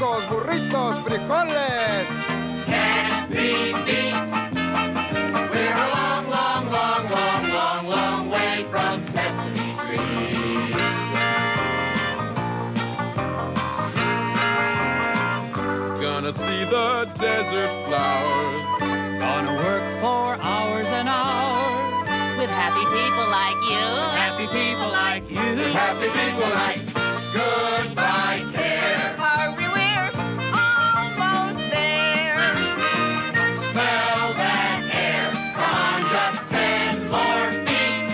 tacos, burritos, frijoles. Can't be beat. We're a long, long, long, long, long, long way from Sesame Street. Gonna see the desert flowers. Gonna work for hours and hours with happy people like you. Happy people like you. Happy people like goodbye care. Hurry, we're almost there. Smell that air. Come on, just 10 more feet.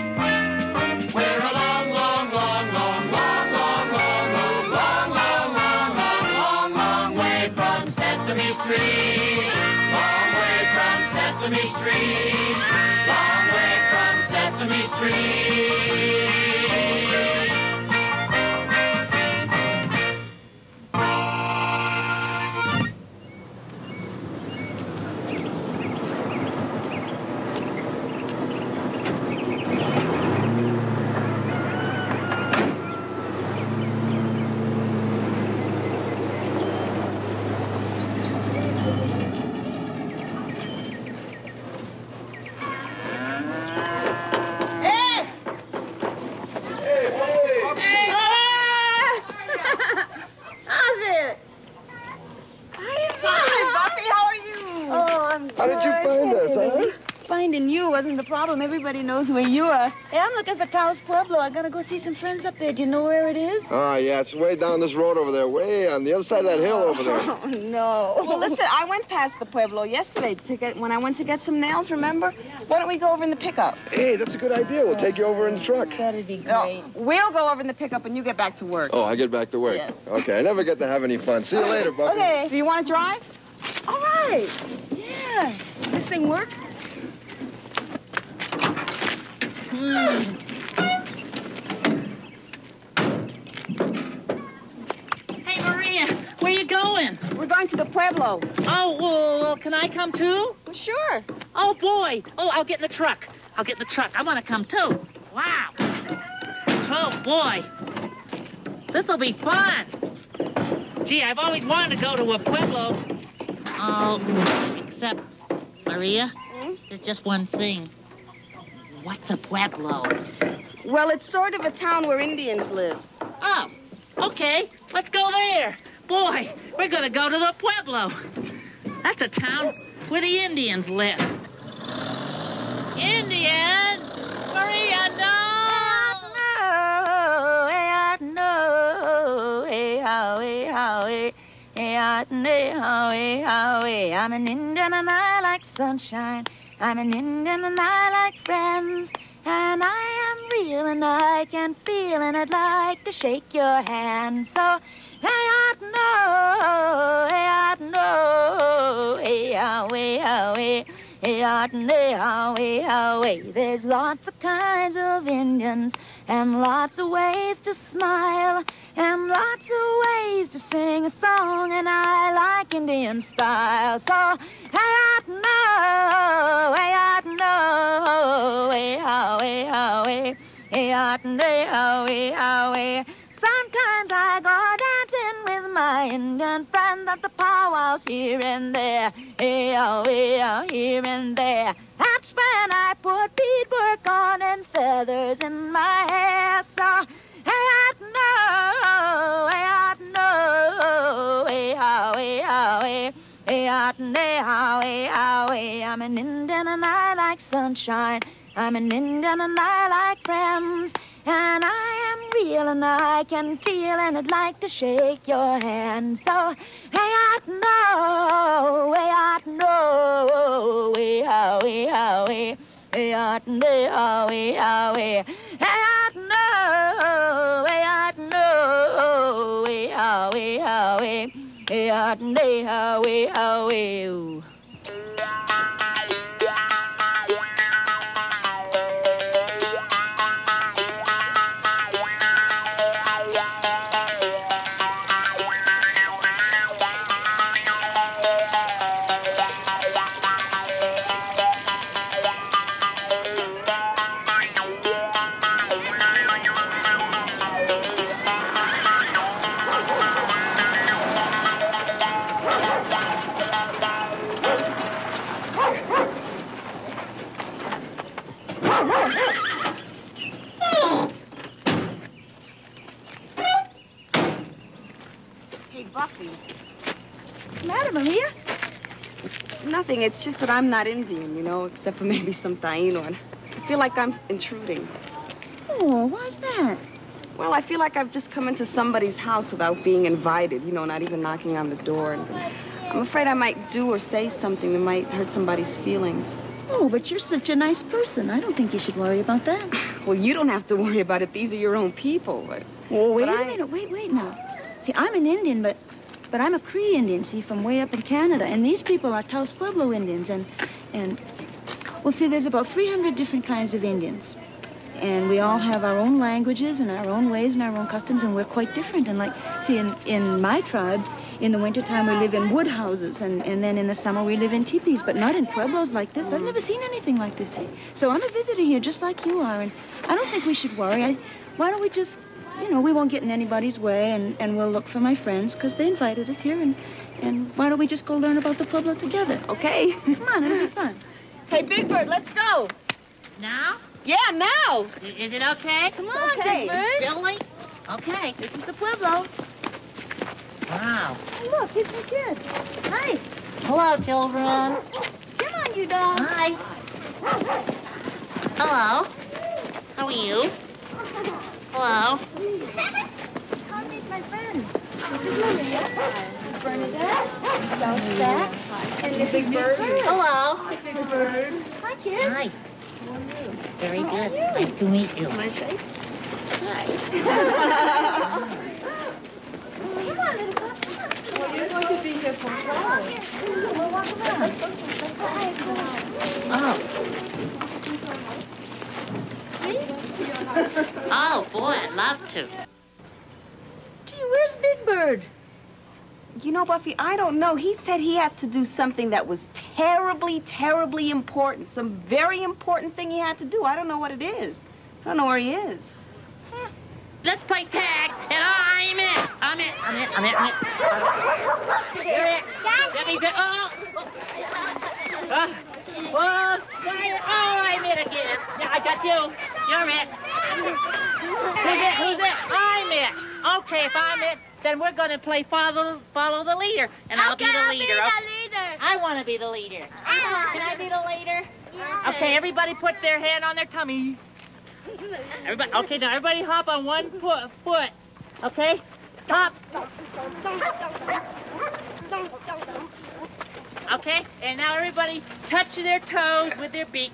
We're a long, long, long, long, long, long, long, long, long, long, long, long, long, long way from Sesame Street. Long way from Sesame Street. Long way from Sesame Street. How did you find us, huh? Finding you wasn't the problem. Everybody knows where you are. Hey, I'm looking for Taos, Pueblo. I gotta go see some friends up there. Do you know where it is? Oh, yeah, it's way down this road over there, way on the other side of that hill over there. Oh, no. Well, listen, I went past the Pueblo yesterday when I went to get some nails, remember? Why don't we go over in the pickup? Hey, that's a good idea. We'll take you over in the truck. That'd be great. No, we'll go over in the pickup and you get back to work. Oh, I get back to work? Yes. Okay, I never get to have any fun. See you later, Buffy. Okay. Do you want to drive? All right. Yeah. Does this thing work? Hey, Maria, where you going? We're going to the Pueblo. Oh, well, can I come too? Well, sure. Oh, boy. Oh, I'll get in the truck. I want to come too. Wow. Oh, boy. This'll be fun. Gee, I've always wanted to go to a Pueblo. Oh, except, Maria, there's just one thing. What's a Pueblo? Well, it's sort of a town where Indians live. Oh, okay. Let's go there. Boy, we're going to go to the Pueblo. That's a town where the Indians live. Indians? Maria, no! I'm an Indian and I like sunshine. I'm an Indian and I like friends. And I am real and I can feel and I'd like to shake your hand. So, hey, I know, hey, I know, hey, hey, there's lots of kinds of Indians and lots of ways to smile and lots of ways to sing a song, and I like Indian style. So, hey, I know, hey, I know, hey, hey. Sometimes I go dancing with my Indian friends at the powwows here and there, here and there. That's when I put beadwork on and feathers in my hair. So, hey, I know, hey, I know, hey, I'm an Indian and I like sunshine. I'm an Indian and I like friends. And I am real and I can feel and I'd like to shake your hand. So, hey, I know, hey, I know, hey, hey, hey, I know, hey, hey, hey, I know, hey, I know, hey, hey, hey, I know, hey, hey. Hey, Buffy. What's the matter, Maria? Nothing. It's just that I'm not Indian, you know, except for maybe some Taino. And I feel like I'm intruding. Oh, why's that? Well, I feel like I've just come into somebody's house without being invited, you know, not even knocking on the door. And I'm afraid I might do or say something that might hurt somebody's feelings. Oh, but you're such a nice person. I don't think you should worry about that. Well, you don't have to worry about it. These are your own people. But, Oh, wait but a minute. Wait now. See, I'm an Indian, but I'm a Cree Indian, see, from way up in Canada. And these people are Taos Pueblo Indians. Well, see, there's about 300 different kinds of Indians. And we all have our own languages and our own ways and our own customs, and we're quite different. And like, see, in my tribe, in the wintertime, we live in wood houses, and then in the summer, we live in teepees, but not in pueblos like this. I've never seen anything like this here. So I'm a visitor here, just like you are, and I don't think we should worry. Why don't we just, you know, we won't get in anybody's way, and we'll look for my friends, because they invited us here, and why don't we just go learn about the Pueblo together? okay. Come on, it'll be fun. Hey, Big Bird, let's go. Now? Yeah, now. Is it okay? Come on, Okay. Big Bird. Really? Okay. This is the Pueblo. Wow. Hey, look, here's some kids. Hi. Hello, children. Come on, you dogs. Hi. Hello. How are you? Hello. Come meet my friend. This is Maria. This is Bernadette. And so's Jack. And this is Big Bird. Hello. Big Bird. Hi, kid. Hi. Very good. Nice to meet you. Come on, little girl. Well, you're going to be here for a while. We'll walk around. Let's go to Oh. Oh, boy, I'd love to. Gee, where's Big Bird? You know, Buffy, I don't know. He said he had to do something that was terribly, terribly important. Some very important thing he had to do. I don't know what it is. I don't know where he is. Let's play tag, and I'm it. I'm it. You're it. Debbie's it. I'm it again. Yeah, I got you. You're it. Who's it? I'm it. Okay, if I'm it, then we're going to play follow the leader, and I'll be the leader. I want to be the leader. Can I be the leader? Yeah. Okay, everybody put their hand on their tummy. Everybody, okay, now everybody hop on one foot. Okay? Hop. Okay, and now everybody touch their toes with their beak.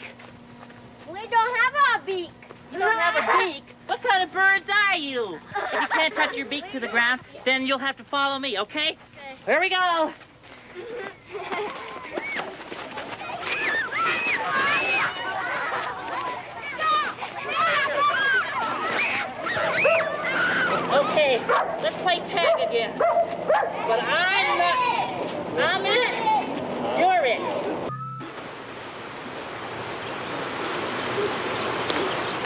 We don't have a beak. You don't have a beak? What kind of birds are you? If you can't touch your beak to the ground, then you'll have to follow me, okay? Here we go. Okay, let's play tag again. But I'm not. I'm it. You're it.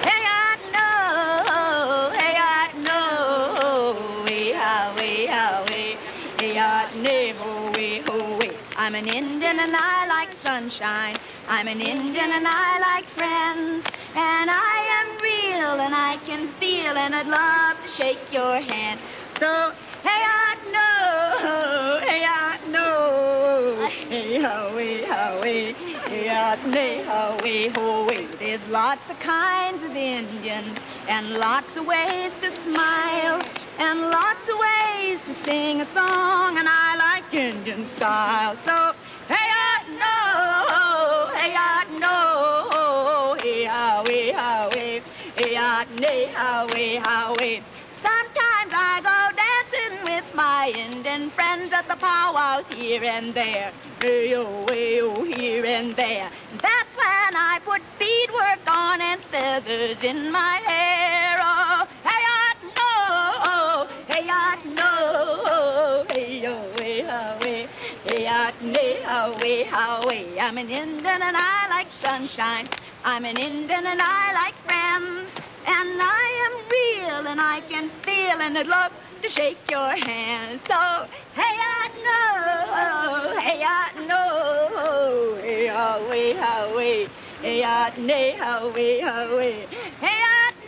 Hey, I know. Hey, I know. Hey, how, hey, how, hey. Hey, I know. Hey, ho, hey. I'm an Indian and I like sunshine. I'm an Indian and I like friends. And I am real and I can feel and I'd love to shake your hand. So, hey, I know, hey, I know, hey, ho, hey, ho, hey, hey, I know, ho, hey, ho, hey. There's lots of kinds of Indians and lots of ways to smile and lots of ways to sing a song, and I like Indian style. So, hey, I know, hey, I know, hey, how, hey, how, hey, hey, I know, how, hey, how, hey. Sometimes I go dancing with my Indian friends at the powwows here and there. Hey, oh, here and there. That's when I put beadwork on and feathers in my hair. Oh, hey, I know, hey, I know, hey, oh, hey, how, hey, hey, I know, how, hey. I'm an Indian and I like sunshine. I'm an Indian and I like friends. And I am real and I can feel and I'd love to shake your hand. So, hey, I know, hey, I know, hey, how, hey, Hey, nay, ho, way, ho, way. Hey,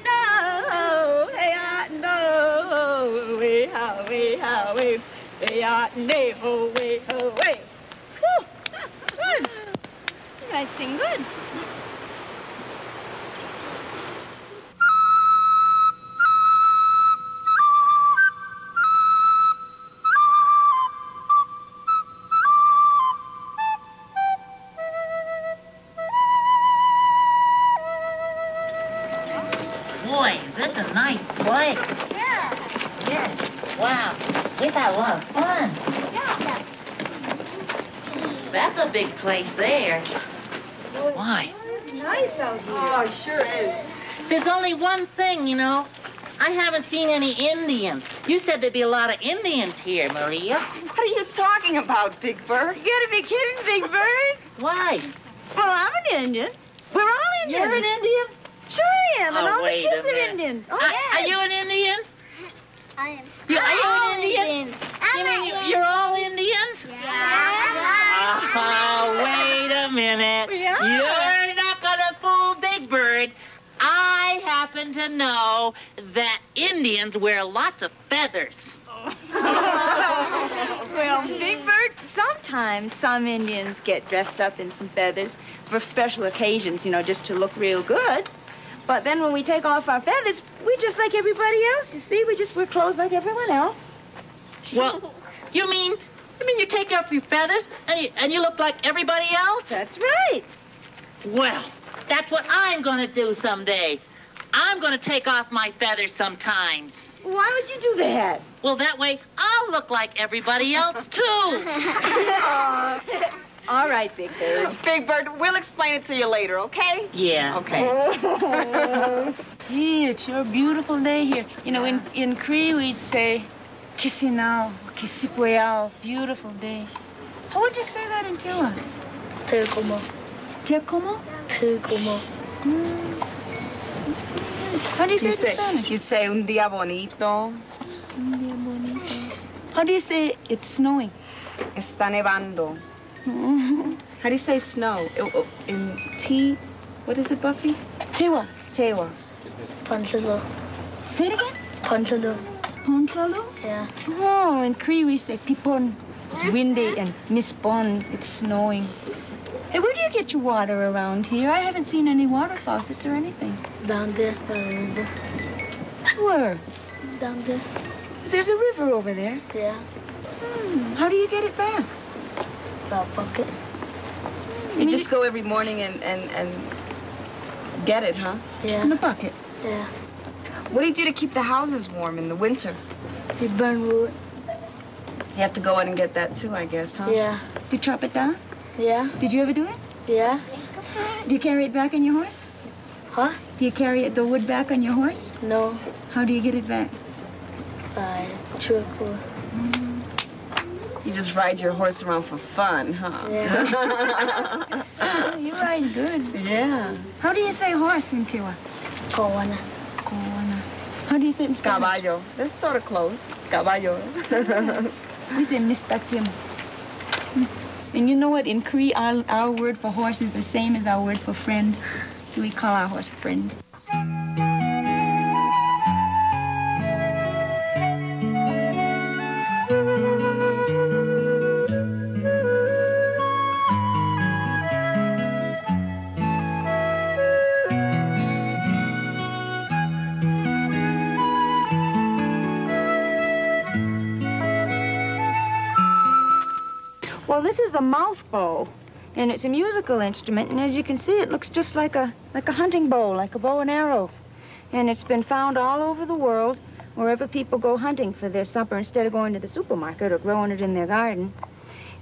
no, hey, no, way, ho, way, ho, way. Hey, nay, ho, way, ho, way. Whew, good. You guys sing good. Boy, this is a nice place. Yeah. Yeah. Wow. We've had a lot of fun. Yeah. That's a big place there. Why? Nice out here. Oh, it sure is. There's only one thing, you know. I haven't seen any Indians. You said there'd be a lot of Indians here, Maria. What are you talking about, Big Bird? You gotta be kidding, Big Bird. Why? Well, I'm an Indian. We're all Indians. You're an Indian? Sure I am, and Oh, all the wait kids a are minute. Indians. Oh, Are yeah. you an Indian? I am. Are you an Indian? You mean you're all Indians? Yeah. Oh, wait a minute. We are. You're not gonna fool Big Bird. I happen to know that Indians wear lots of feathers. Well, Big Bird, sometimes some Indians get dressed up in some feathers for special occasions, you know, just to look real good. But then when we take off our feathers, we're just like everybody else, you see? We just wear clothes like everyone else. Well, you mean you take off your feathers and you look like everybody else? That's right. Well, that's what I'm gonna do someday. I'm gonna take off my feathers sometimes. Why would you do that? Well, that way I'll look like everybody else, too. All right, Big Bird. Big Bird, we'll explain it to you later, okay? Yeah. Okay. Gee, it's sure a beautiful day here. You know, in Cree we'd say, Kisinao, Kisipwayao, beautiful day. How would you say that in Tiwa? Tekomo. Tiakomo? Tekomo. How do you say it in Spanish? You say un día bonito. Un día bonito. How do you say it's snowing? Está nevando. How do you say snow? In T, what is it, Buffy? Tiwa. Tewa. Pansalo. Say it again. Pansalo. Ponchalo? Yeah. Oh, in Cree we say pipon. It's windy, and mispon, it's snowing. Hey, where do you get your water around here? I haven't seen any water faucets or anything. Down there. Where? Down there. There's a river over there. Yeah. How do you get it back? Bucket. You just go every morning and get it, huh? Yeah. In a bucket. Yeah. What do you do to keep the houses warm in the winter? You burn wood. You have to go in and get that too, I guess, huh? Yeah. Do you chop it down? Yeah. Did you ever do it? Yeah. Do you carry it back on your horse? Huh? Do you carry the wood back on your horse? No. How do you get it back? By truck or. You just ride your horse around for fun, huh? Yeah. Oh, you ride good. Yeah. How do you say horse in Tiwa? Kawana. Kawana. How do you say it in Spanish? Caballo. That's sort of close. Caballo. We say Mr. Tim. And you know what? In Cree, our word for horse is the same as our word for friend. So we call our horse friend. Well, this is a mouth bow, and it's a musical instrument, and as you can see, it looks just like a hunting bow, like a bow and arrow. And it's been found all over the world, wherever people go hunting for their supper instead of going to the supermarket or growing it in their garden.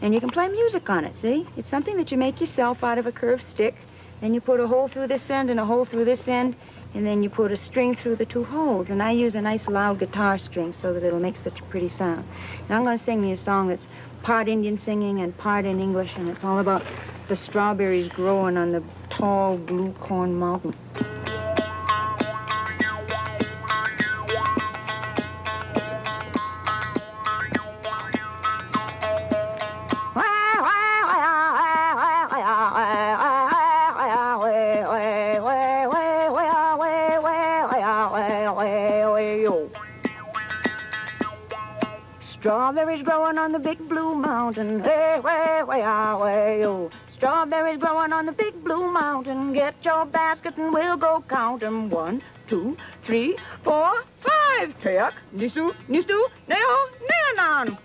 And you can play music on it, see? It's something that you make yourself out of a curved stick. Then you put a hole through this end and a hole through this end, and then you put a string through the two holes. And I use a nice loud guitar string so that it'll make such a pretty sound. Now I'm going to sing you a song that's part Indian singing and part in English, and it's all about the strawberries growing on the tall blue corn mountain. Strawberries growing on the big blue mountain. Way, way, way, ah, way, oh. Strawberries growing on the big blue mountain. Get your basket and we'll go count 'em. 1, 2, 3, 4, 5. Teak, nisu, nistu, neo, neonon.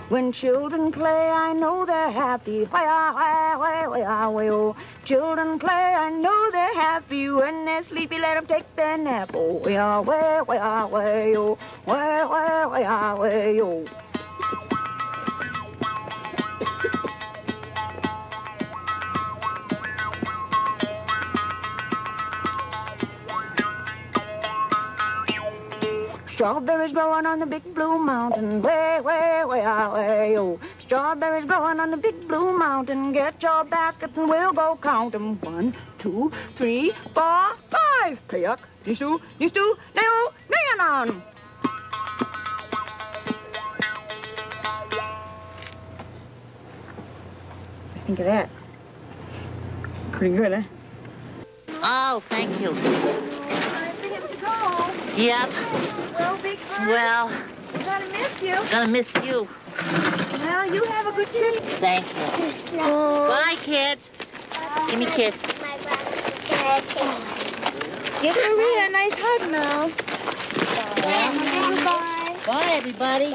When children play, I know they're happy. Way-ah, way, way-ah, way, oh. Children play, I know they're happy. When they're sleepy, let 'em take their nap. Oh, way-ah, way, way-ah, way, oh. Way, way, way-ah, way, oh. Strawberries growing on the big blue mountain. Way, way, way, ah, way, oh. Strawberries growing on the big blue mountain. Get your basket and we'll go count 'em. 1, 2, 3, 4, 5. Teak, nisu, nistu, neo, neonon. Think of that. Pretty good, huh? Oh, thank you. I think it's to go. Yep. Well, Big Bird, Well, we're gonna miss you. gonna miss you. Well, you have a good trip. Thank you. Bye, kids. Give me a kiss. Give Maria a nice hug now. Bye. Bye, everybody.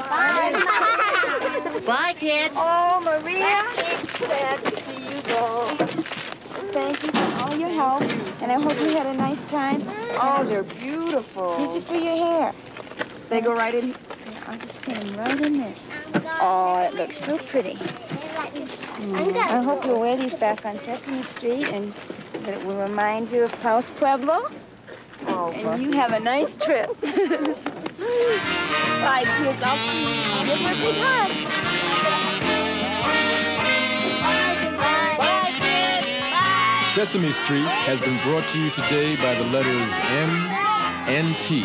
Bye, kids. Oh, Maria, sad to see you go. Thank you for all your help, and I hope you had a nice time. Oh, they're beautiful. These are for your hair. They go right in. Yeah, I'll just pin them right in there. Oh, it looks so pretty. I hope you'll wear these back on Sesame Street, and that it will remind you of Taos, Pueblo. Oh, and you have a nice trip. Bye, kids. I'll give her a big hug. Bye, kids. Sesame Street has been brought to you today by the letters M and T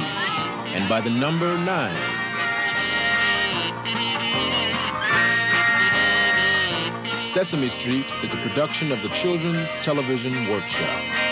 and by the number 9. Sesame Street is a production of the Children's Television Workshop.